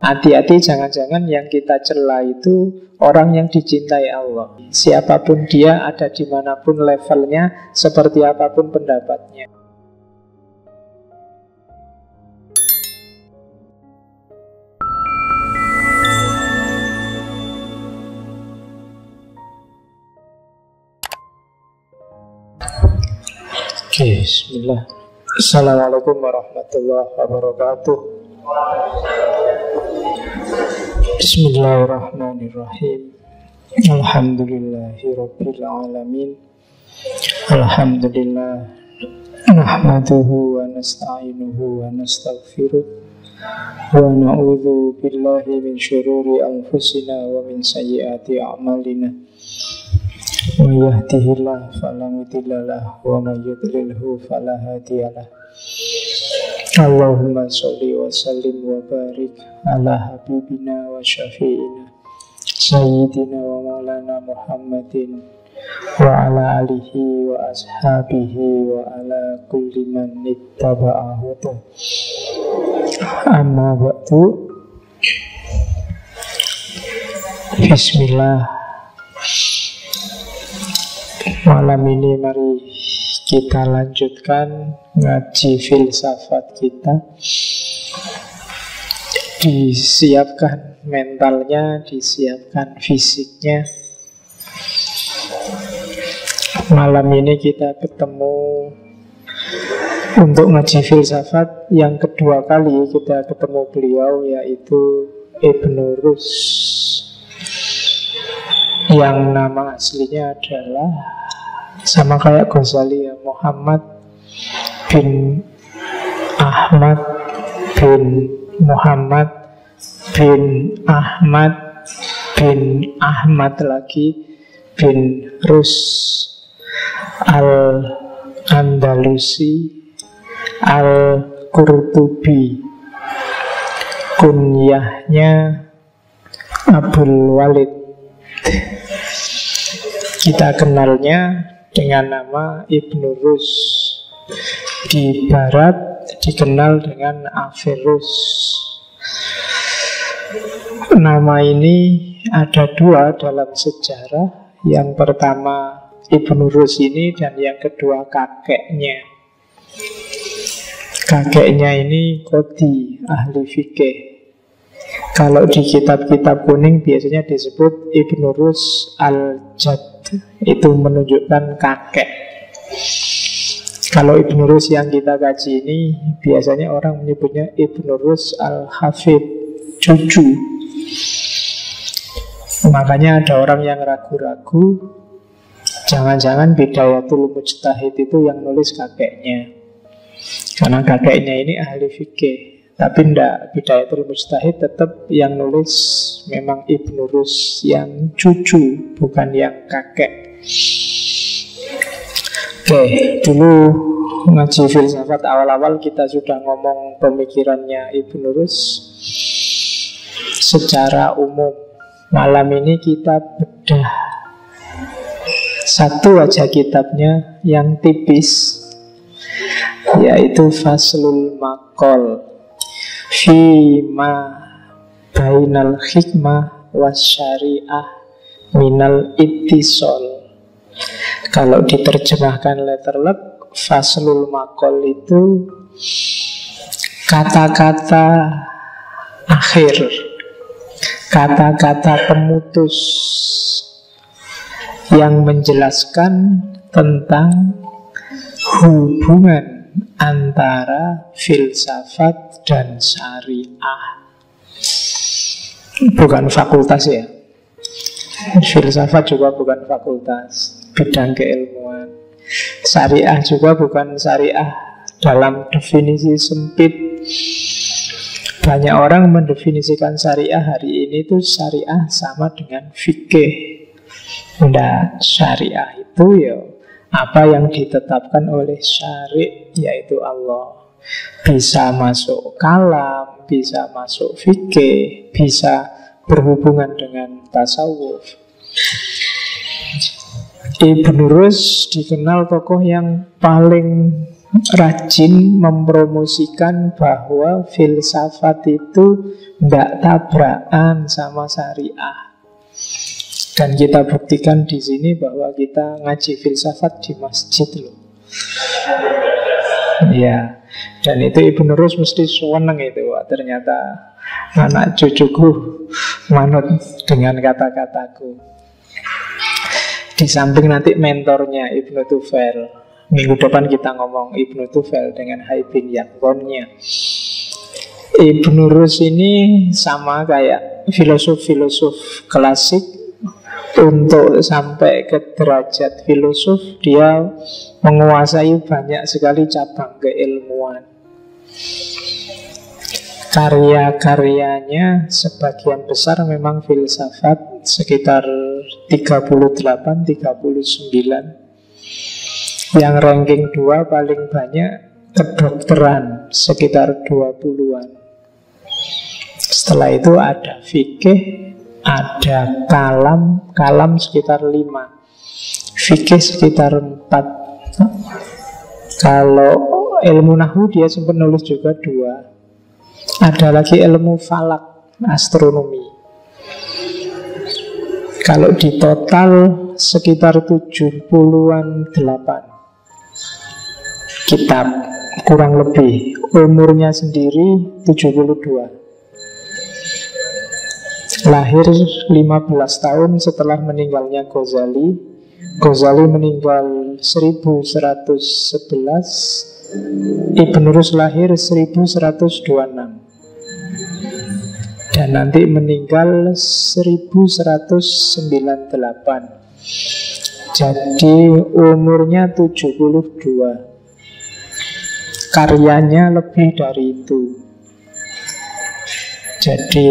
Hati-hati, jangan-jangan yang kita cela itu orang yang dicintai Allah. Siapapun dia, ada dimanapun levelnya, seperti apapun pendapatnya. Oke, bismillah. Assalamualaikum warahmatullahi wabarakatuh. Bismillahirrahmanirrahim. Alhamdulillahirabbil alamin. Alhamdulillah nahmaduhu wa nasta'inuhu wa nastaghfiruh wa na'udzu billahi min syururi anfusina wa min sayyiati a'malina. Wa yahdihillahu fala mudilla lahu wa may yudlilhu fala hadiyalah. Allahumma sholli wa sallim wa barik ala habibina wa syafi'ina sayyidina wa maulana Muhammadin wa ala alihi wa ashabihi wa ala kulli man ittaba'ahu. Amma ba'du. Bismillah. Malam ini mari kita lanjutkan ngaji filsafat kita. Disiapkan mentalnya, disiapkan fisiknya. Malam ini kita ketemu untuk ngaji filsafat yang kedua kali kita ketemu beliau, yaitu Ibnu Rus, yang nama aslinya adalah sama kayak Ghazali ya, Muhammad bin Ahmad bin Muhammad bin Ahmad bin Ahmad lagi bin Rus Al-Andalusi Al-Qurtubi. Kunyahnya Abul Walid. Kita kenalnya dengan nama Ibnu Rus. Di barat dikenal dengan Averroes. Nama ini ada dua dalam sejarah. Yang pertama Ibnu Rus ini, dan yang kedua kakeknya. Kakeknya ini Qadhi, ahli fikih. Kalau di kitab-kitab kuning biasanya disebut Ibnu Rus al-Jadd. Itu menunjukkan kakek. Kalau Ibnu Rus yang kita kaji ini biasanya orang menyebutnya Ibnu Rus al-Hafid, cucu. Makanya ada orang yang ragu-ragu, jangan-jangan Bidayatul Mujtahid itu yang nulis kakeknya, karena kakeknya ini ahli fikih. Tapi tidak, Bidayatul Mujtahid tetap yang nulis memang Ibnu Rus yang cucu, bukan yang kakek. Oke, dulu ngaji filsafat awal-awal kita sudah ngomong pemikirannya Ibnu Rus secara umum. Malam ini kita bedah satu aja kitabnya yang tipis, yaitu Faslul Maqal Fima bainal hikmah was syariah minal ittisol. Kalau diterjemahkan letterlek, Faslul Maqal itu kata-kata akhir, kata-kata pemutus yang menjelaskan tentang hubungan antara filsafat dan syariah. Bukan fakultas ya, filsafat juga bukan fakultas, bidang keilmuan. Syariah juga bukan syariah dalam definisi sempit. Banyak orang mendefinisikan syariah hari ini tuh syariah sama dengan fikih. Nah, syariah itu ya apa yang ditetapkan oleh syari', yaitu Allah. Bisa masuk kalam, bisa masuk fikih, bisa berhubungan dengan tasawuf. Ibnu Rus dikenal tokoh yang paling rajin mempromosikan bahwa filsafat itu tidak tabrakan sama syariah. Dan kita buktikan di sini bahwa kita ngaji filsafat di masjid loh. Ya, dan itu Ibnu Rus mesti seneng itu. Wah, ternyata anak cucuku manut dengan kata-kataku. Di samping nanti mentornya Ibnu Tufail. Minggu depan kita ngomong Ibnu Tufail dengan Haibin Yangonnya. Ibnu Rus ini sama kayak filosof-filosof klasik. Untuk sampai ke derajat filosof, dia menguasai banyak sekali cabang keilmuan. Karya-karyanya sebagian besar memang filsafat, sekitar 38-39. Yang ranking 2 paling banyak kedokteran, sekitar 20-an. Setelah itu ada fikih, ada kalam sekitar 5, fikih sekitar 4. Kalau ilmu nahwu dia sempat nulis juga 2. Ada lagi ilmu falak, astronomi. Kalau di total sekitar 70-an 8 kitab, kurang lebih. Umurnya sendiri 72. Lahir 15 tahun setelah meninggalnya Ghazali. Ghazali meninggal 1111. Ibnu Rus lahir 1126. Dan nanti meninggal 1198. Jadi umurnya 72. Karyanya lebih dari itu. Jadi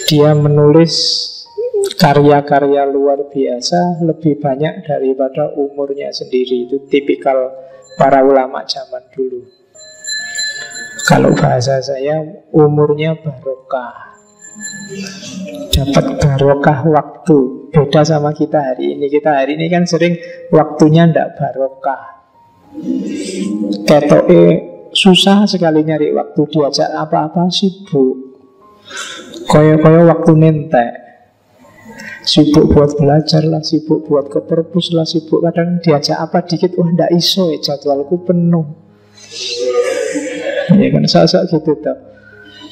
dia menulis karya-karya luar biasa lebih banyak daripada umurnya sendiri. Itu tipikal para ulama zaman dulu. Kalau bahasa saya, umurnya barokah, dapat barokah waktu. Beda sama kita hari ini. Kita hari ini kan sering waktunya ndak barokah. Ketoke susah sekali nyari waktu, diajak apa-apa sibuk. Kaya-kaya waktu nentek. Sibuk buat belajar lah, sibuk buat ke perpus lah, sibuk kadang diajak apa dikit, wah ndak iso ya, jadwalku penuh. Ya kan, saat-saat gitu tau.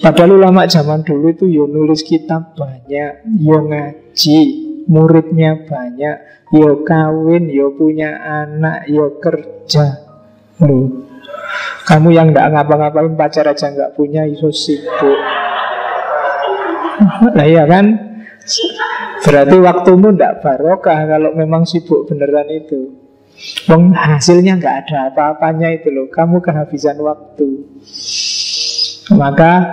Padahal ulama zaman dulu itu yo nulis kitab banyak, yo ngaji, muridnya banyak, yo kawin, yo punya anak, yo kerja. Loh, kamu yang ndak ngapa-ngapain, pacar aja nggak punya, iso sibuk. Nah iya kan, berarti waktumu ndak barokah kalau memang sibuk beneran itu. Wong hasilnya nggak ada apa-apanya itu loh, kamu kehabisan waktu. Maka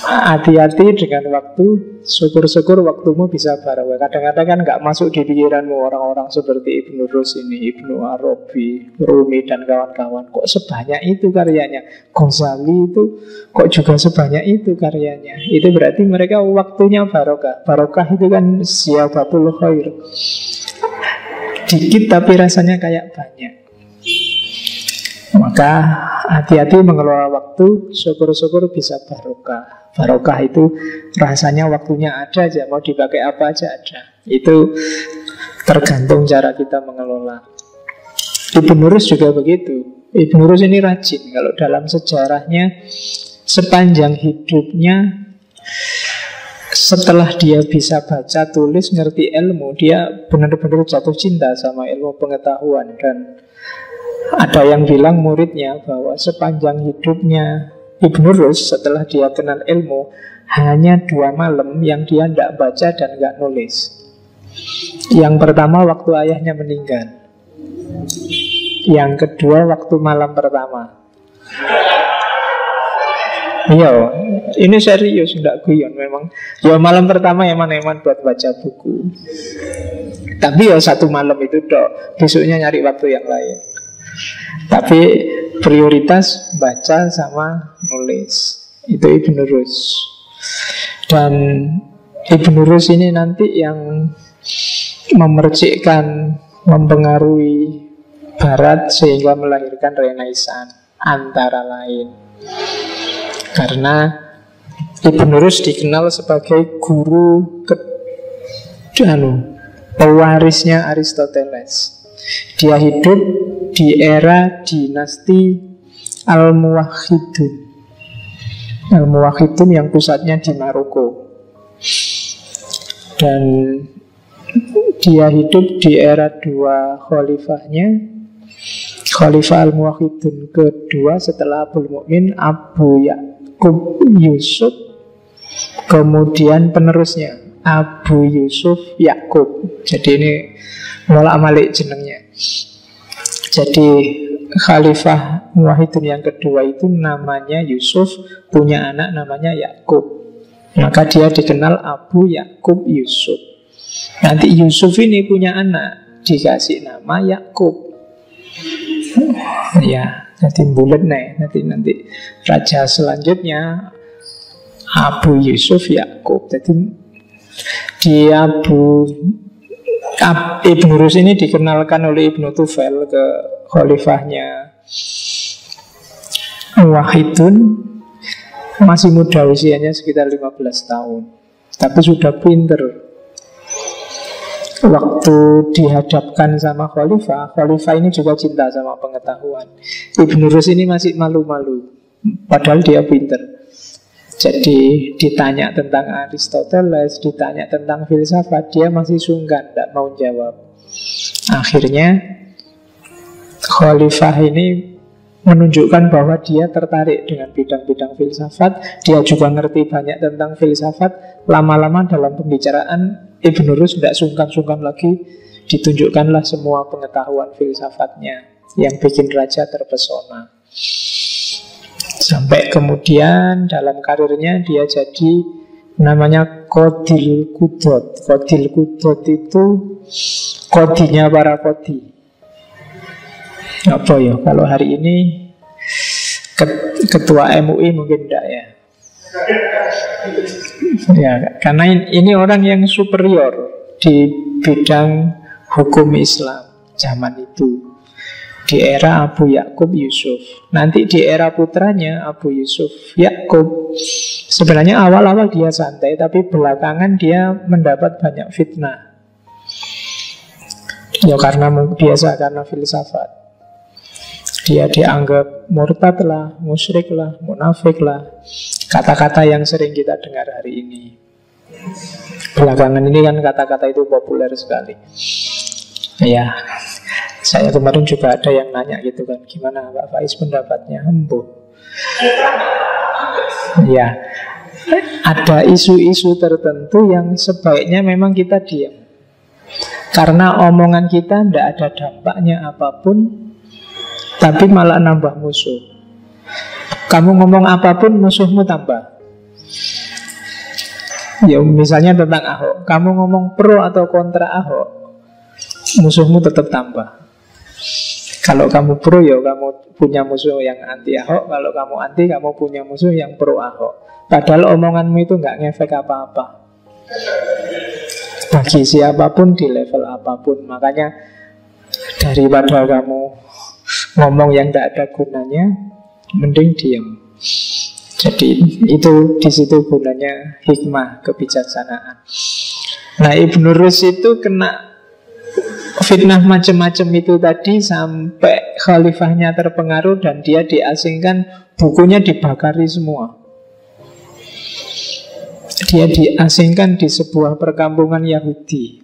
hati-hati dengan waktu. Syukur-syukur waktumu bisa barokah. Kadang-kadang kan nggak masuk di pikiranmu orang-orang seperti Ibnu Rus ini, Ibnu Arabi, Rumi dan kawan-kawan. Kok sebanyak itu karyanya? Ghazali itu kok juga sebanyak itu karyanya? Itu berarti mereka waktunya barokah. Barokah itu kan siabatul khair. Dikit tapi rasanya kayak banyak. Maka hati-hati mengelola waktu. Syukur-syukur bisa barokah. Barokah itu rasanya waktunya ada aja, mau dipakai apa aja ada. Itu tergantung cara kita mengelola. Ibnu Rus juga begitu. Ibnu Rus ini rajin. Kalau dalam sejarahnya, sepanjang hidupnya, setelah dia bisa baca, tulis, ngerti ilmu, dia benar-benar jatuh cinta sama ilmu pengetahuan. Dan ada yang bilang muridnya bahwa sepanjang hidupnya Ibnu Rus, setelah dia kenal ilmu, hanya 2 malam yang dia tidak baca dan nggak nulis. Yang pertama waktu ayahnya meninggal. Yang kedua waktu malam pertama. Iya, ini serius, tidak guyon memang. Ya malam pertama eman-eman buat baca buku. Tapi ya 1 malam itu dok, besoknya nyari waktu yang lain. Tapi prioritas baca sama nulis. Itu Ibnu Rus. Dan Ibnu Rus ini nanti yang memercikkan, mempengaruhi Barat sehingga melahirkan Renaissance antara lain. Karena Ibn Rus dikenal sebagai guru pewarisnya Aristoteles. Dia hidup di era dinasti Al-Muwahhidun. Al-Muwahhidun yang pusatnya di Maroko. Dan dia hidup di era dua khalifahnya. Khalifah Al-Muwahhidun kedua setelah Abul Mukmin, Abu Ya'qub Yusuf. Kemudian penerusnya Abu Yusuf Ya'qub. Jadi ini molak-malik jenengnya. Jadi Khalifah Muwahhidun yang kedua itu namanya Yusuf, punya anak namanya Ya'qub. Maka dia dikenal Abu Ya'qub Yusuf. Nanti Yusuf ini punya anak, dikasih nama Ya'qub. Ya, nanti bulat nih. Nanti raja selanjutnya Abu Yusuf Ya'qub. Jadi dia Ibn Rus ini dikenalkan oleh Ibn Tufail ke khalifahnya Wahidun. Masih muda usianya sekitar 15 tahun, tapi sudah pinter. Waktu dihadapkan sama khalifah ini juga cinta sama pengetahuan. Ibn Rus ini masih malu-malu, padahal dia pinter. Jadi ditanya tentang Aristoteles, ditanya tentang filsafat, dia masih sungkan, tidak mau jawab. Akhirnya khalifah ini menunjukkan bahwa dia tertarik dengan bidang-bidang filsafat. Dia juga ngerti banyak tentang filsafat. Lama-lama dalam pembicaraan Ibn Rus tidak sungkan-sungkan lagi, ditunjukkanlah semua pengetahuan filsafatnya yang bikin raja terpesona. Sampai kemudian dalam karirnya dia jadi namanya Qadil Qudot. Qadil Qudot itu kodinya para kodi. Apa ya, kalau hari ini ketua MUI mungkin enggak ya. Ya, karena ini orang yang superior di bidang hukum Islam zaman itu, di era Abu Ya'qub Yusuf. Nanti di era putranya Abu Yusuf Ya'qub, sebenarnya awal-awal dia santai, tapi belakangan dia mendapat banyak fitnah. Ya karena filsafat. Dia dianggap murtad lah, musyrik lah, munafik lah. Kata-kata yang sering kita dengar hari ini. Belakangan ini kan kata-kata itu populer sekali. Ya, saya kemarin juga ada yang nanya gitu kan, gimana Pak Faiz pendapatnya? Ya, ada isu-isu tertentu yang sebaiknya memang kita diam. Karena omongan kita tidak ada dampaknya apapun, tapi malah nambah musuh. Kamu ngomong apapun, musuhmu tambah. Ya misalnya tentang Ahok, kamu ngomong pro atau kontra Ahok, musuhmu tetap tambah. Kalau kamu pro, ya kamu punya musuh yang anti Ahok. Kalau kamu anti, kamu punya musuh yang pro Ahok. Padahal omonganmu itu nggak ngefek apa-apa bagi siapapun di level apapun. Makanya daripada kamu ngomong yang tidak ada gunanya, mending diam. Jadi itu di situ gunanya hikmah, kebijaksanaan. Nah, Ibn Rus itu kena fitnah macam-macam itu tadi sampai khalifahnya terpengaruh dan dia diasingkan, bukunya dibakari semua. Dia diasingkan di sebuah perkampungan Yahudi.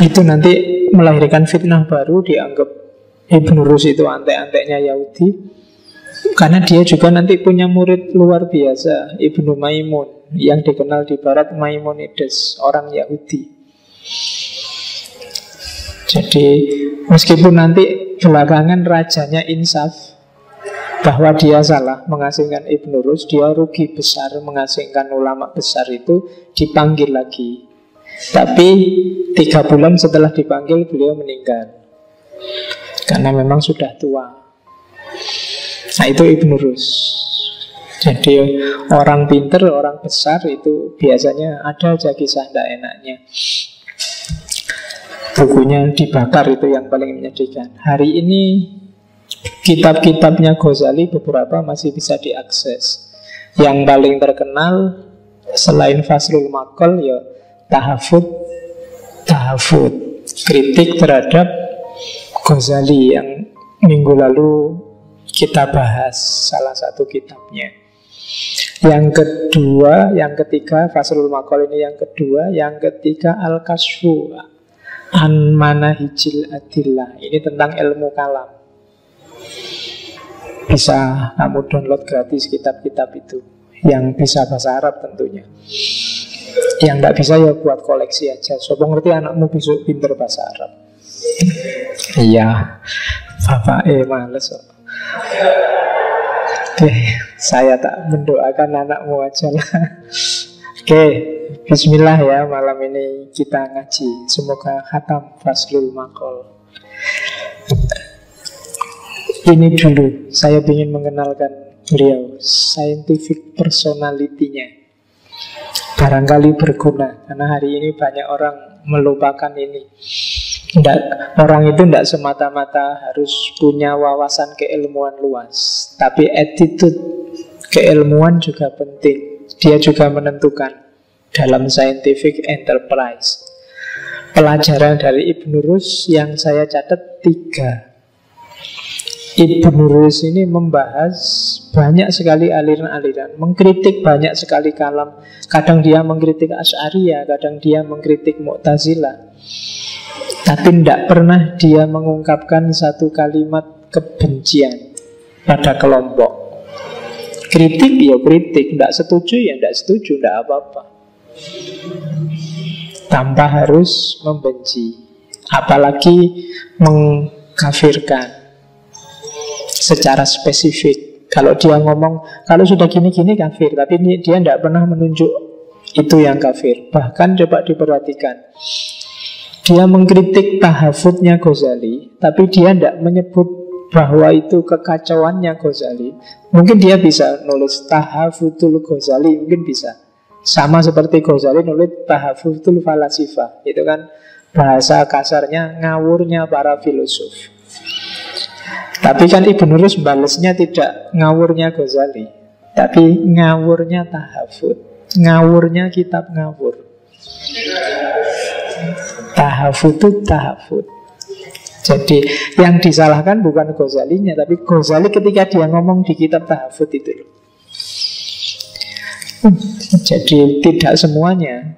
Itu nanti melahirkan fitnah baru, dianggap Ibn Rus itu antek-anteknya Yahudi. Karena dia juga nanti punya murid luar biasa, Ibnu Maimun, yang dikenal di barat Maimonides, orang Yahudi. Jadi meskipun nanti belakangan rajanya insaf bahwa dia salah mengasingkan Ibn Rus, dia rugi besar mengasingkan ulama besar itu, dipanggil lagi. Tapi 3 bulan setelah dipanggil beliau meninggal karena memang sudah tua. Nah itu Ibn Rus. Jadi orang pinter, orang besar itu biasanya ada aja kisah tidak enaknya. bukunya dibakar, itu yang paling menyedihkan. Hari ini kitab-kitabnya Ghazali beberapa masih bisa diakses. Yang paling terkenal selain Faslul Maqal ya Tahafut, kritik terhadap Ghazali yang minggu lalu kita bahas salah satu kitabnya. Yang kedua, yang ketiga, Faslul Maqal ini yang kedua. Yang ketiga Al-Kasfu An Manahijil Adillah. Ini tentang ilmu kalam. Bisa kamu download gratis kitab-kitab itu, yang bisa bahasa Arab tentunya. Yang nggak bisa ya buat koleksi aja. Sopo ngerti anakmu besok pinter bahasa Arab. Iya, bapak males kok. Oke, saya tak mendoakan anakmu aja lah. Oke, bismillah ya, malam ini kita ngaji. Semoga khatam Faslul Maqal. Ini dulu, saya ingin mengenalkan beliau, scientific personality-nya. Barangkali berguna, karena hari ini banyak orang melupakan ini. Orang itu tidak semata-mata harus punya wawasan keilmuan luas, tapi attitude keilmuan juga penting. Dia juga menentukan dalam scientific enterprise. Pelajaran dari Ibnu Rus yang saya catat 3. Ibnu Rus ini membahas banyak sekali aliran-aliran, mengkritik banyak sekali kalam. Kadang dia mengkritik Asy'ariyah, kadang dia mengkritik Mu'tazilah. Tapi tidak pernah dia mengungkapkan satu kalimat kebencian pada kelompok. Kritik ya kritik, tidak setuju ya tidak setuju, tidak apa-apa. Tanpa harus membenci, apalagi mengkafirkan secara spesifik. Kalau dia ngomong, kalau sudah gini-gini kafir, tapi dia tidak pernah menunjuk itu yang kafir. Bahkan coba diperhatikan, dia mengkritik tahafutnya Ghazali, tapi dia tidak menyebut bahwa itu kekacauannya Ghazali. Mungkin dia bisa nulis tahafutul Ghazali, mungkin bisa. Sama seperti Ghazali nulis tahafutul falasifah. Itu kan bahasa kasarnya ngawurnya para filosof. Tapi kan Ibnu Rus balesnya tidak ngawurnya Ghazali, tapi ngawurnya tahafut, ngawurnya kitab ngawur. Tahafut itu tahafut. Jadi yang disalahkan bukan Ghazalinya, tapi Ghazali ketika dia ngomong di kitab tahafut itu. Jadi tidak semuanya.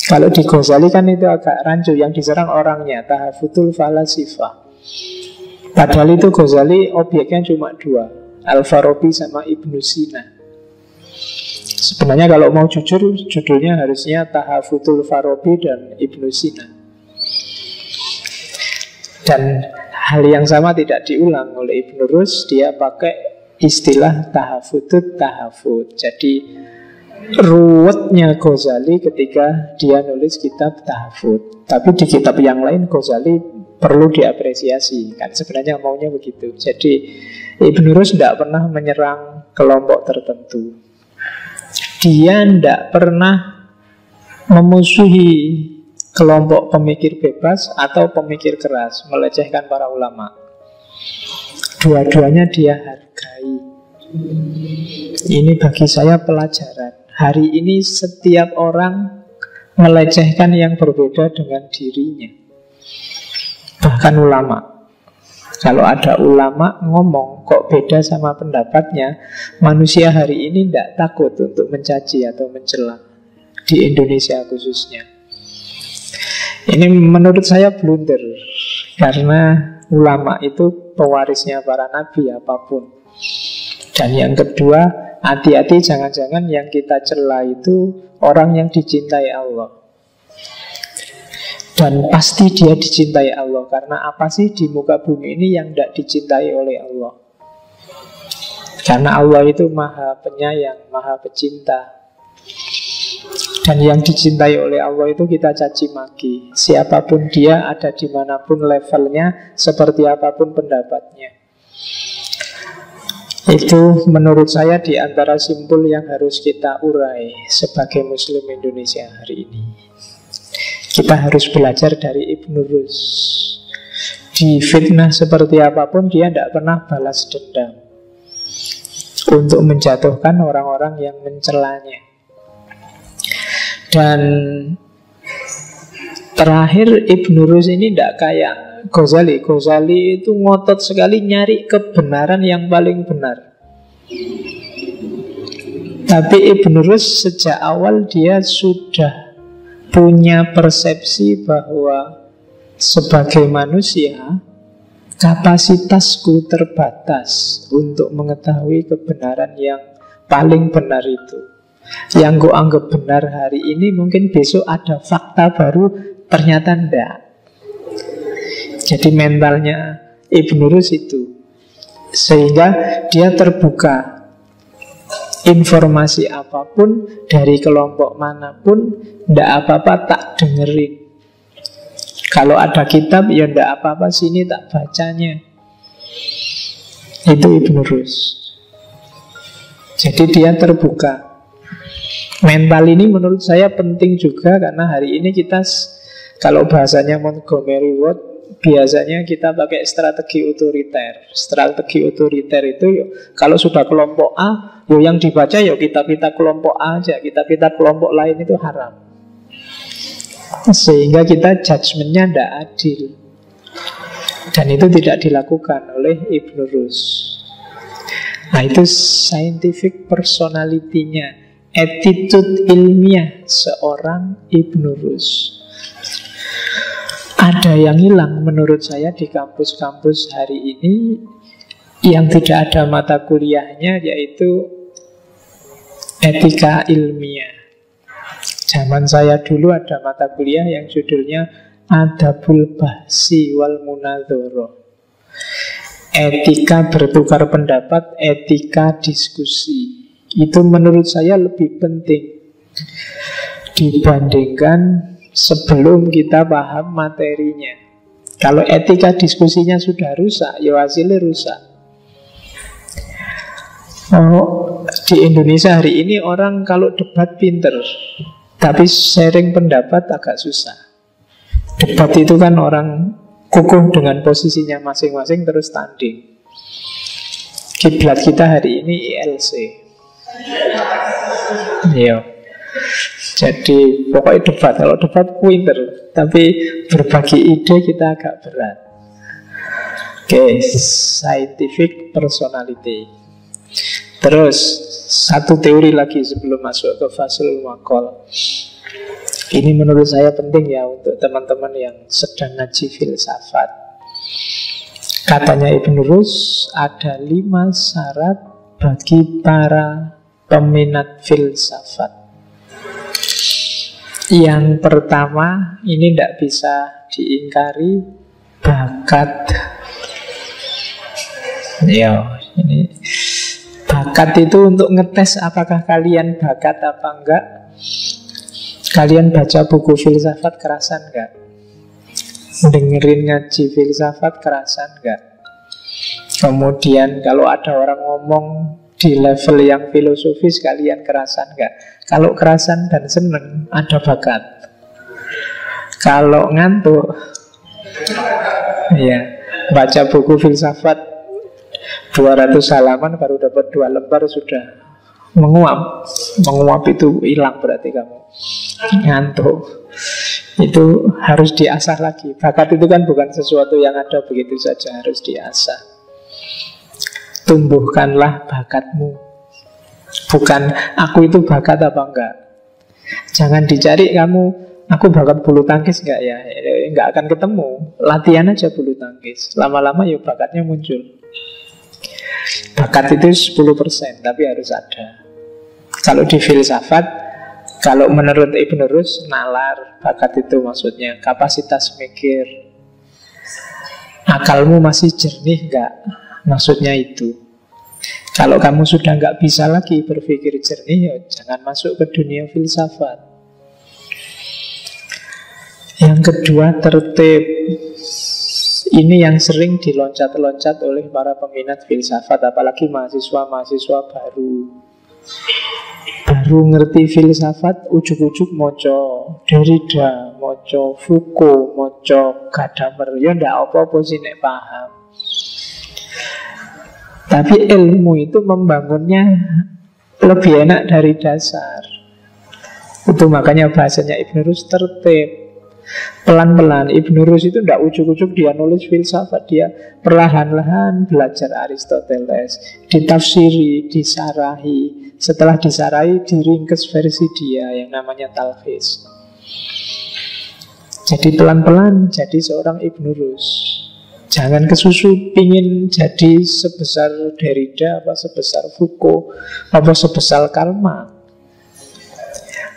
Kalau di Ghazali kan itu agak rancu, yang diserang orangnya, tahafutul falasifah. Padahal itu Ghazali objeknya cuma 2, Al-Farabi sama Ibnu Sina. Sebenarnya kalau mau jujur, judulnya harusnya Tahafutul Farabi dan Ibnu Sina. Dan hal yang sama tidak diulang oleh Ibnu Rus. Dia pakai istilah tahafutut tahafut. Jadi ruwetnya Ghazali ketika dia nulis kitab tahafut. Tapi di kitab yang lain Ghazali perlu diapresiasi. Kan sebenarnya maunya begitu. Jadi Ibnu Rus tidak pernah menyerang kelompok tertentu. Dia tidak pernah memusuhi kelompok pemikir bebas atau pemikir keras, melecehkan para ulama. Dua-duanya dia hargai. Ini bagi saya pelajaran. Hari ini setiap orang melecehkan yang berbeda dengan dirinya. Bahkan ulama. Kalau ada ulama ngomong kok beda sama pendapatnya, manusia hari ini tidak takut untuk mencaci atau mencela. Di Indonesia khususnya. Ini menurut saya blunder. Karena ulama itu pewarisnya para nabi apapun. Dan yang kedua, hati-hati jangan-jangan yang kita cela itu orang yang dicintai Allah. Dan pasti dia dicintai Allah. Karena apa sih di muka bumi ini yang tidak dicintai oleh Allah? Karena Allah itu maha penyayang, maha pecinta. Dan yang dicintai oleh Allah itu kita caci maki. Siapapun dia, ada dimanapun levelnya, seperti apapun pendapatnya. Itu menurut saya di antara simpul yang harus kita urai sebagai Muslim Indonesia hari ini. Kita harus belajar dari Ibnu Rus. Di fitnah seperti apapun dia tidak pernah balas dendam untuk menjatuhkan orang-orang yang mencelanya. Dan terakhir Ibnu Rus ini tidak kayak Ghazali. Ghazali itu ngotot sekali nyari kebenaran yang paling benar. Tapi Ibnu Rus sejak awal dia sudah punya persepsi bahwa sebagai manusia kapasitasku terbatas untuk mengetahui kebenaran yang paling benar itu. Yang gue anggap benar hari ini mungkin besok ada fakta baru, ternyata enggak. Jadi mentalnya Ibnu Rus itu, sehingga dia terbuka. Informasi apapun dari kelompok manapun, ndak apa-apa tak dengerin. Kalau ada kitab ya ndak apa-apa, sini tak bacanya. Itu Ibnu Rus. Jadi dia terbuka. Mental ini menurut saya penting juga, karena hari ini kita, kalau bahasanya Montgomery Ward, biasanya kita pakai strategi otoriter. Strategi otoriter itu yuk, kalau sudah kelompok A, yuk yang dibaca yuk kitab-kitab kelompok A aja, kitab-kitab kelompok lain itu haram. Sehingga kita judgementnya tidak adil. Dan itu tidak dilakukan oleh Ibnu Rus. Nah itu scientific personality-nya, attitude ilmiah seorang Ibnu Rus. Ada yang hilang menurut saya di kampus-kampus hari ini, yang tidak ada mata kuliahnya, yaitu etika ilmiah. Zaman saya dulu ada mata kuliah yang judulnya Adabul Bahsi wal Munadzara. Etika bertukar pendapat, etika diskusi. Itu menurut saya lebih penting dibandingkan sebelum kita paham materinya. Kalau etika diskusinya sudah rusak, ya hasilnya rusak. Di Indonesia hari ini orang kalau debat pinter, tapi sharing pendapat agak susah. Debat itu kan orang kukuh dengan posisinya masing-masing terus tanding. Kiblat kita hari ini ILC. Iya. Jadi pokoknya debat. Kalau debat pinter, tapi berbagi ide kita agak berat. Oke, scientific personality. Terus satu teori lagi sebelum masuk ke fasul maqal. Ini menurut saya penting ya untuk teman-teman yang sedang ngaji filsafat. Katanya Ibnu Rus, ada 5 syarat bagi para peminat filsafat. Yang pertama, ini tidak bisa diingkari, bakat. Ya, ini bakat itu untuk ngetes apakah kalian bakat apa enggak. Kalian baca buku filsafat kerasan enggak? Dengerin ngaji filsafat kerasan enggak? Kemudian kalau ada orang ngomong di level yang filosofis, kalian kerasan enggak? Kalau kerasan dan seneng, ada bakat. Kalau ngantuk, ya baca buku filsafat 200 halaman baru dapat 2 lembar sudah menguap. Menguap itu hilang berarti kamu ngantuk. Itu harus diasah lagi. Bakat itu kan bukan sesuatu yang ada begitu saja, harus diasah. Tumbuhkanlah bakatmu. Bukan aku itu bakat apa enggak. Jangan dicari kamu, aku bakat bulu tangkis enggak ya. Enggak akan ketemu. Latihan aja bulu tangkis. Lama-lama ya bakatnya muncul. Bakat itu 10%, tapi harus ada. Kalau di filsafat, kalau menurut Ibnu Rus, nalar, bakat itu maksudnya kapasitas mikir. Akalmu masih jernih enggak? Maksudnya itu. Kalau kamu sudah nggak bisa lagi berpikir jernih, ya jangan masuk ke dunia filsafat. Yang kedua, tertib. Ini yang sering diloncat-loncat oleh para peminat filsafat, apalagi mahasiswa-mahasiswa baru ngerti filsafat, ujuk-ujuk moco Derrida, moco Foucault, moco Gadamer, ya ndak apa-apa sih nek paham. Tapi ilmu itu membangunnya lebih enak dari dasar. Itu makanya bahasanya Ibn Rus tertib. Pelan-pelan. Ibn Rus itu tidak ujuk-ujuk dia nulis filsafat. Dia perlahan-lahan belajar Aristoteles, ditafsiri, disarahi. Setelah disarahi, diringkes versi dia yang namanya talkhis. Jadi pelan-pelan jadi seorang Ibn Rus. Jangan kesusu pingin jadi sebesar Derrida, apa sebesar Foucault, apa sebesar Karl Marx.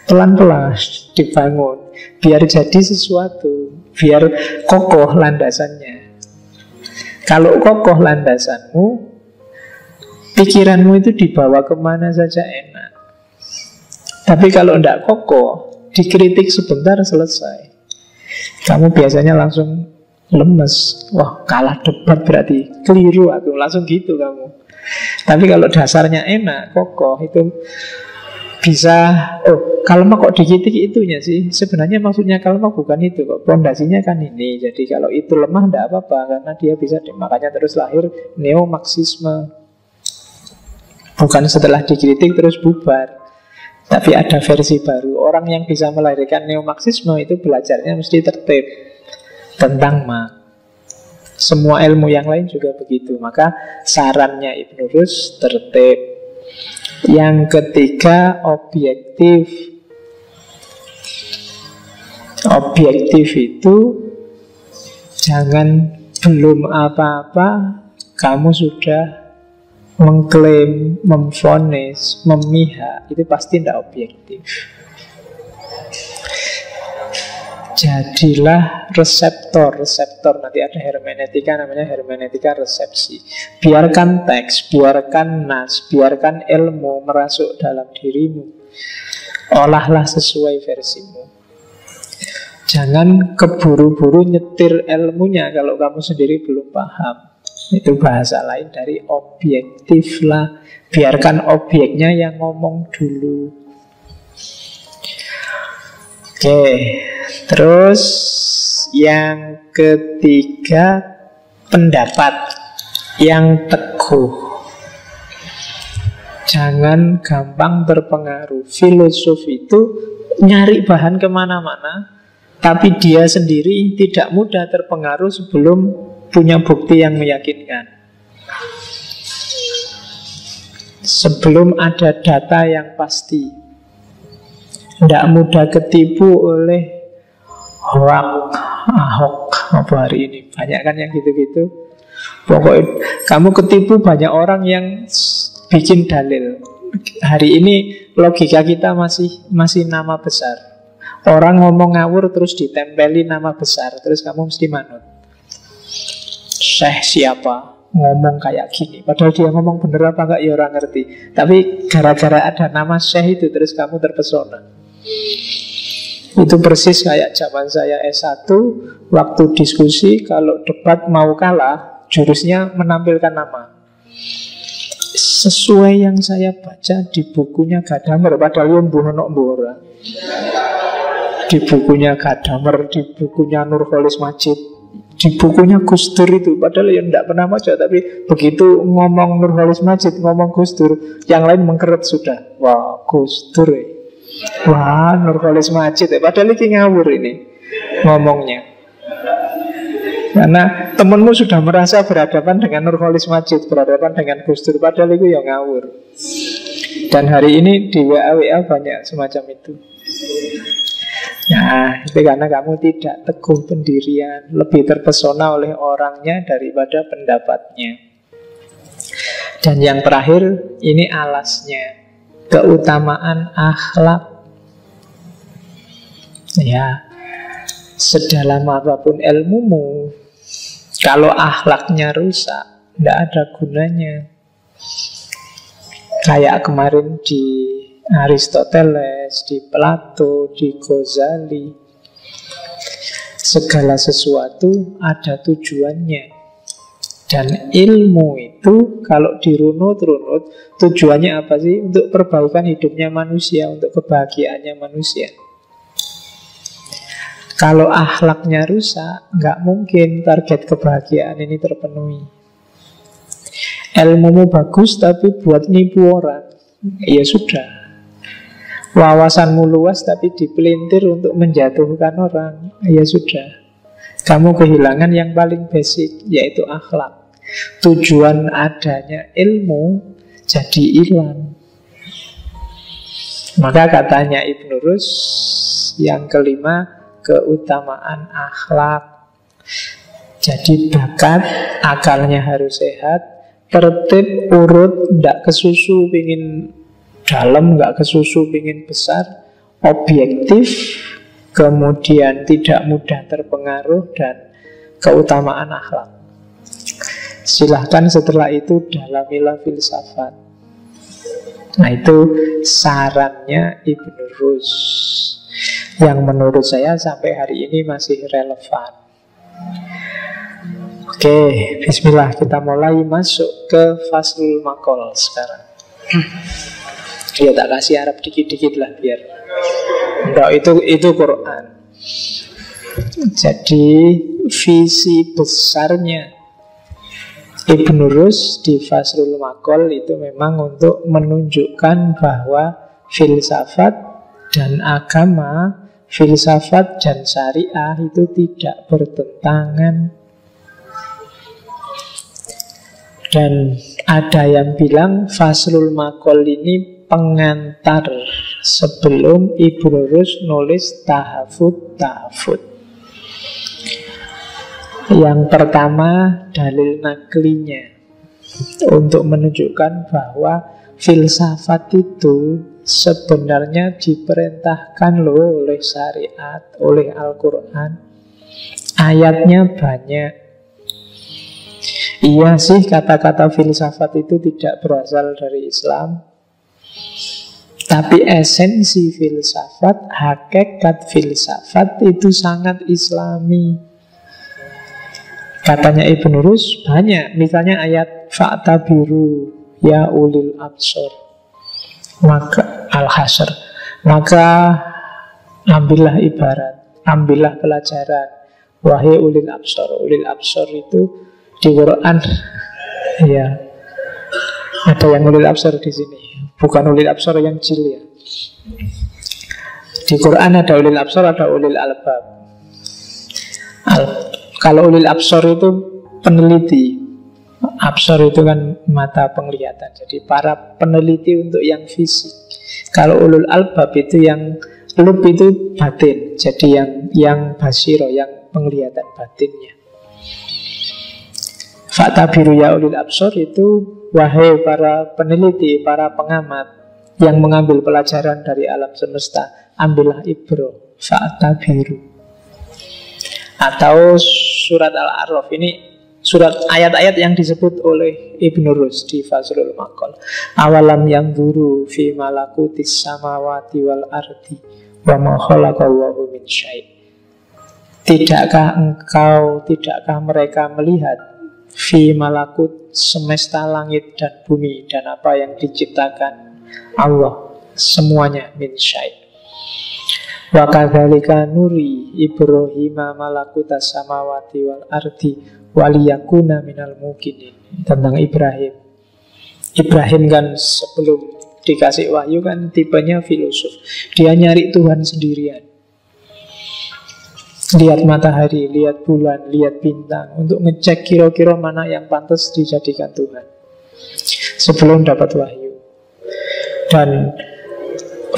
Pelan-pelan dibangun, biar jadi sesuatu, biar kokoh landasannya. Kalau kokoh landasanmu, pikiranmu itu dibawa kemana saja enak. Tapi kalau tidak kokoh, dikritik sebentar selesai. Kamu biasanya langsung lemes. Wah, kalah debat berarti keliru aku, langsung gitu kamu. Tapi kalau dasarnya enak, kokoh, itu bisa, kalau kok dikritik itunya sih. Sebenarnya maksudnya kalau bukan itu kok. Pondasinya kan ini. Jadi kalau itu lemah tidak apa-apa, karena dia bisa, makanya terus lahir neo-marxisme. Bukan setelah dikritik terus bubar, tapi ada versi baru. Orang yang bisa melahirkan neo-marxisme itu belajarnya mesti tertib tentang Marx. Semua ilmu yang lain juga begitu. Maka sarannya Ibn Rus tertib. Yang ketiga, objektif. Objektif itu jangan belum apa-apa kamu sudah mengklaim, memvonis, memihak. Itu pasti tidak objektif. Jadilah reseptor. Nanti ada hermeneutika, namanya hermeneutika resepsi. Biarkan teks, biarkan nas, biarkan ilmu merasuk dalam dirimu. Olahlah sesuai versimu. Jangan keburu-buru nyetir ilmunya kalau kamu sendiri belum paham. Itu bahasa lain dari objektif lah. Biarkan objeknya yang ngomong dulu. Oke, terus yang ketiga, pendapat yang teguh. Jangan gampang terpengaruh. Filosof itu nyari bahan kemana-mana, tapi dia sendiri tidak mudah terpengaruh sebelum punya bukti yang meyakinkan. Sebelum ada data yang pasti. Tidak mudah ketipu oleh Ahok apa hari ini. Banyak kan yang gitu-gitu. Pokoknya kamu ketipu banyak orang yang bikin dalil. Hari ini logika kita masih nama besar. Orang ngomong ngawur terus ditempeli nama besar, terus kamu mesti manut. Syekh siapa ngomong kayak gini, padahal dia ngomong bener apa enggak ya orang ngerti. Tapi gara-gara ada nama Syekh itu terus kamu terpesona. Itu persis kayak zaman saya S1, waktu diskusi, kalau debat mau kalah, jurusnya menampilkan nama. Sesuai yang saya baca di bukunya Gadamer, padahal yang buhono-buhora. Di bukunya Gadamer, di bukunya Nurholis Majid, di bukunya Gus Dur itu, padahal yang tidak pernah baca, tapi begitu ngomong Nurholis Majid, ngomong Gus Dur, yang lain mengkeret sudah. Wah, Gus Dur wah, Nurholis Majid padahal ini ngawur ini ngomongnya. Karena temenmu sudah merasa berhadapan dengan Nurholis Majid, berhadapan dengan Gus Dur, padahal itu yang ngawur. Dan hari ini di WA banyak semacam itu. Nah, itu karena kamu tidak teguh pendirian, lebih terpesona oleh orangnya daripada pendapatnya. Dan yang terakhir, ini alasnya, keutamaan akhlak. Ya, sedalam apapun ilmumu, kalau akhlaknya rusak, tidak ada gunanya. Kayak kemarin di Aristoteles, di Plato, di Ghazali, segala sesuatu ada tujuannya. Dan ilmu itu kalau dirunut-runut, tujuannya apa sih? Untuk perbaikan hidupnya manusia, untuk kebahagiaannya manusia. Kalau akhlaknya rusak, nggak mungkin target kebahagiaan ini terpenuhi. Ilmumu bagus tapi buat nipu orang, ya sudah. Wawasanmu luas tapi dipelintir untuk menjatuhkan orang, ya sudah. Kamu kehilangan yang paling basic, yaitu akhlak. Tujuan adanya ilmu jadi hilang. Maka katanya Ibnu Rus yang kelima, keutamaan akhlak. Jadi bakat, akalnya harus sehat, tertib, urut, tidak kesusu pingin dalam, nggak kesusu pingin besar, objektif, kemudian tidak mudah terpengaruh, dan keutamaan akhlak. Silahkan setelah itu dalamilah filsafat. Nah itu sarannya Ibnu Rus, yang menurut saya sampai hari ini masih relevan. Oke, bismillah, kita mulai masuk ke Faslul Maqal sekarang. Ya tak kasih Arab dikit-dikit lah biar enggak, itu Quran. Jadi visi besarnya Ibnu Rus di Faslul Maqal itu memang untuk menunjukkan bahwa filsafat dan agama, filsafat dan syariah itu tidak bertentangan. Dan ada yang bilang Faslul Maqal ini pengantar sebelum Ibnu Rus nulis Tahafut. Yang pertama, dalil naklinya untuk menunjukkan bahwa filsafat itu sebenarnya diperintahkan loh oleh syariat, oleh Al-Quran. Ayatnya banyak. Iya sih, kata-kata filsafat itu tidak berasal dari Islam, tapi esensi filsafat, hakikat filsafat itu sangat Islami. Katanya Ibnu Rus banyak, misalnya ayat fa'tabiru ya ulil absor, maka Al-Hasyr, maka ambillah ibarat, ambillah pelajaran, wahai ulil absor. Ulil absor itu di Quran ya ada yang ulil absor di sini, bukan ulil absor yang jil ya. Di Quran ada ulil absor, ada ulil albab. Kalau ulil absor itu peneliti. Absor itu kan mata penglihatan. Jadi para peneliti untuk yang fisik. Kalau ulul albab itu yang lub itu batin. Jadi yang basiro, yang penglihatan batinnya. Fa'tabiru ya ulil absor itu wahai para peneliti, para pengamat yang mengambil pelajaran dari alam semesta, ambillah ibro, fa'tabiru. Atau surat Al-A'raf ini surat ayat-ayat yang disebut oleh Ibnu Rus di Faslul Maqal. Awalam yang duru fi malakutis samawati wal ardi wa ma khalaqallahu min syai'. Tidakkah mereka melihat fi malakut semesta langit dan bumi dan apa yang diciptakan Allah semuanya min syai'. Wa kadzalika nuri Ibrahima malakutas samawati wal ardi waliyakuna minal mukinin. Tentang Ibrahim. Ibrahim kan sebelum dikasih wahyu kan tipenya filosof. Dia nyari Tuhan sendirian. Lihat matahari, lihat bulan, lihat bintang untuk ngecek kira-kira mana yang pantas dijadikan Tuhan sebelum dapat wahyu. Dan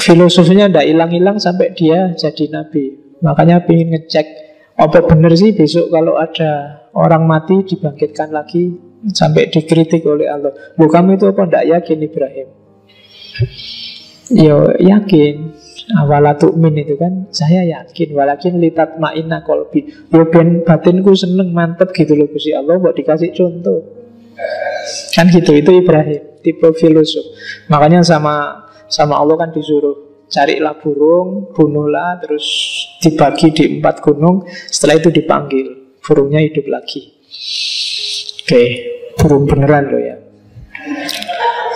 filosofnya tidak hilang-hilang sampai dia jadi nabi. Makanya ingin ngecek apa benar sih besok kalau ada orang mati dibangkitkan lagi, sampai dikritik oleh Allah. Loh kamu itu apa tidak yakin Ibrahim? Yo yakin. Awala tu'min itu kan saya yakin, walakin litatma'inna qalbi. Yo ben batinku seneng mantep gitu loh Gusti Allah, buat dikasih contoh. Kan gitu, itu Ibrahim, tipe filosof. Makanya sama Allah kan disuruh carilah burung, bunuhlah, terus dibagi di 4 gunung. Setelah itu dipanggil, burungnya hidup lagi. Oke, burung beneran loh ya.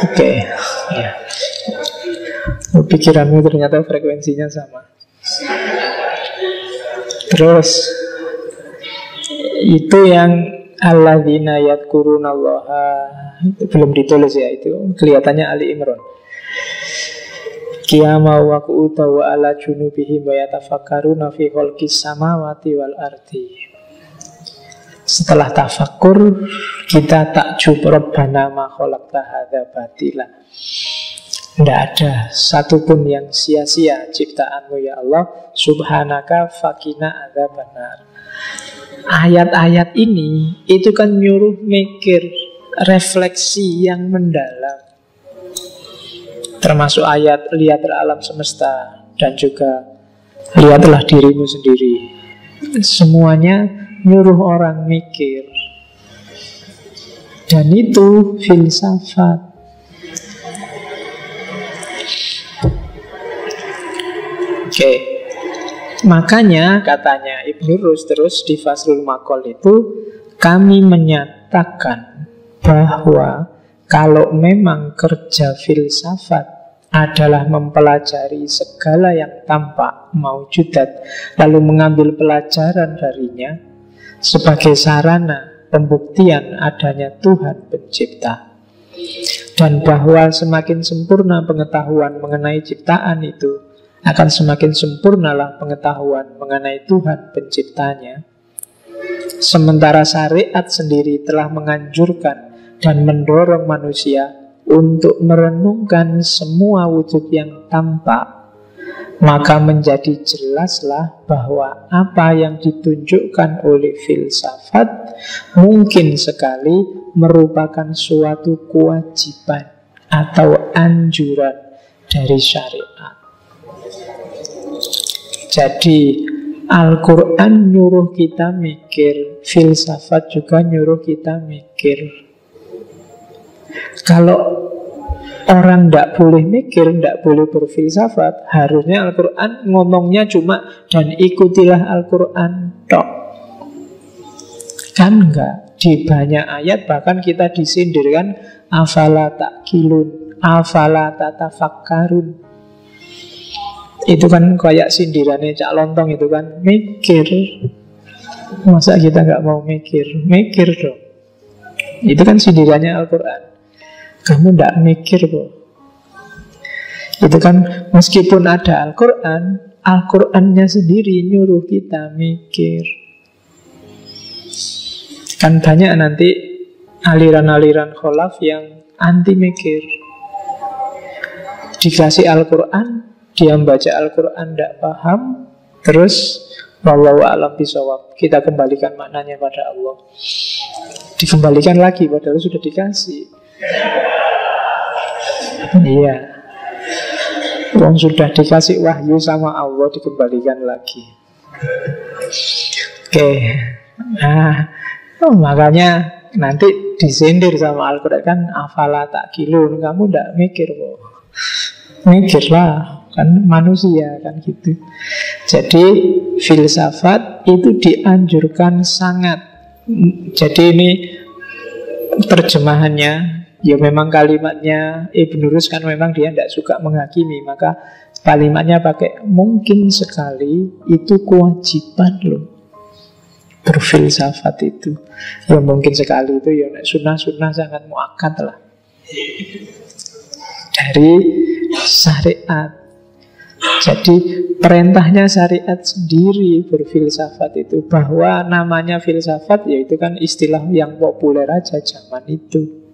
Oke, ya. Pikiranmu ternyata frekuensinya sama. Terus itu yang alladzina yadhkurunallaha, itu belum ditulis ya, itu kelihatannya Ali Imran. Qiyama wa qu'uda wa ala junubihim wa yatafakkaruna fi khalqis samawati wal ardi. Setelah tafakur, kita takjub Rabbana ma khalaqta hadza batila. Tidak ada satupun yang sia-sia ciptaanmu ya Allah. Subhanaka fakina adzabannar. Ayat-ayat ini itu kan nyuruh mikir, refleksi yang mendalam. Termasuk ayat lihatlah alam semesta dan juga lihatlah dirimu sendiri. Semuanya nyuruh orang mikir. Dan itu filsafat. Oke. Makanya katanya Ibnu Rus terus di Faslul Maqal itu, kami menyatakan bahwa kalau memang kerja filsafat adalah mempelajari segala yang tampak maujudat, lalu mengambil pelajaran darinya sebagai sarana pembuktian adanya Tuhan pencipta, dan bahwa semakin sempurna pengetahuan mengenai ciptaan itu, akan semakin sempurnalah pengetahuan mengenai Tuhan penciptanya. Sementara syariat sendiri telah menganjurkan dan mendorong manusia untuk merenungkan semua wujud yang tampak, maka menjadi jelaslah bahwa apa yang ditunjukkan oleh filsafat mungkin sekali merupakan suatu kewajiban atau anjuran dari syariat. Jadi Al-Quran nyuruh kita mikir, filsafat juga nyuruh kita mikir. Kalau orang tidak boleh mikir, tidak boleh berfilsafat, harusnya Al-Quran ngomongnya cuma dan ikutilah Al-Quran tok. Kan enggak. Di banyak ayat bahkan kita disindirkan, afala ta'qilun, afala tatafakkarun. Itu kan kayak sindirannya Cak Lontong itu kan, mikir. Masa kita nggak mau mikir? Mikir dong. Itu kan sindirannya Al-Quran. Kamu tidak mikir kok. Itu kan meskipun ada Al-Quran, Al-Qurannya sendiri nyuruh kita mikir. Kan banyak nanti aliran-aliran kholaf yang anti mikir. Dikasih Al-Quran, dia membaca Al-Quran tidak paham, terus wallahu a'lam bishawab, kita kembalikan maknanya pada Allah. Dikembalikan lagi padahal sudah dikasih. Iya, wong sudah dikasih wahyu sama Allah, dikembalikan lagi. Oke. Nah, makanya nanti disindir sama Al-Quran kan, afala ta'qilun, kamu tidak mikir kok. Mikirlah, kan manusia kan gitu. Jadi filsafat itu dianjurkan sangat. Jadi ini terjemahannya, ya memang kalimatnya Ibnu Rus kan memang dia tidak suka menghakimi, maka kalimatnya pakai mungkin sekali, itu kewajiban loh berfilsafat itu. Ya mungkin sekali itu ya sunnah-sunnah sangat muakkad lah dari syariat. Jadi perintahnya syariat sendiri berfilsafat itu, bahwa namanya filsafat yaitu kan istilah yang populer aja zaman itu.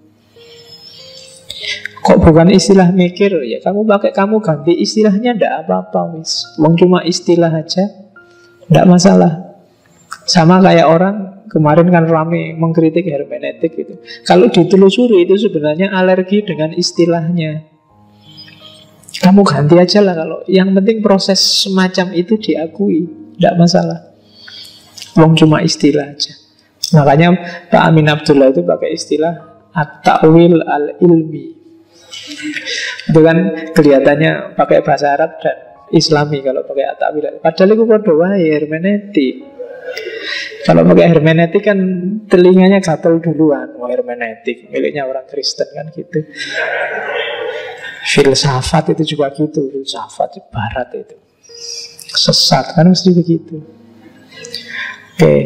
Kok bukan istilah mikir? Ya kamu ganti istilahnya ndak apa-apa wis. Wong cuma istilah aja, ndak masalah. Sama kayak orang kemarin kan rame mengkritik hermeneutik gitu. Kalau ditelusuri itu sebenarnya alergi dengan istilahnya. Kamu ganti aja lah, kalau yang penting proses semacam itu diakui, ndak masalah. Wong cuma istilah aja. Makanya Pak Amin Abdullah itu pakai istilah at-ta'wil al-ilmi. Itu kan kelihatannya pakai bahasa Arab dan Islami kalau pakai at-ta'wil. Padahal itu padha wae hermeneutik. Kalau pakai hermeneutik kan telinganya gatel duluan. Wah, hermeneutik miliknya orang Kristen kan gitu. Filsafat itu juga gitu. Filsafat barat itu sesat kan, mesti begitu. Oke.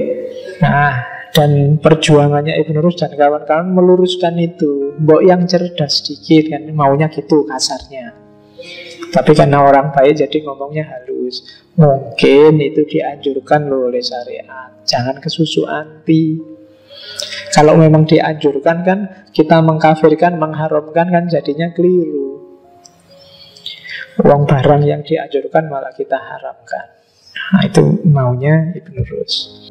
Nah, dan perjuangannya Ibn Rus dan kawan-kawan meluruskan itu. Mbok yang cerdas sedikit kan, maunya gitu kasarnya. Tapi karena orang baik jadi ngomongnya halus. Mungkin itu dianjurkan loh oleh syariat. Jangan kesusu anti. Kalau memang dianjurkan kan, kita mengkafirkan, mengharamkan kan jadinya keliru. Uang barang yang dianjurkan malah kita haramkan. Nah, itu maunya Ibn Rus.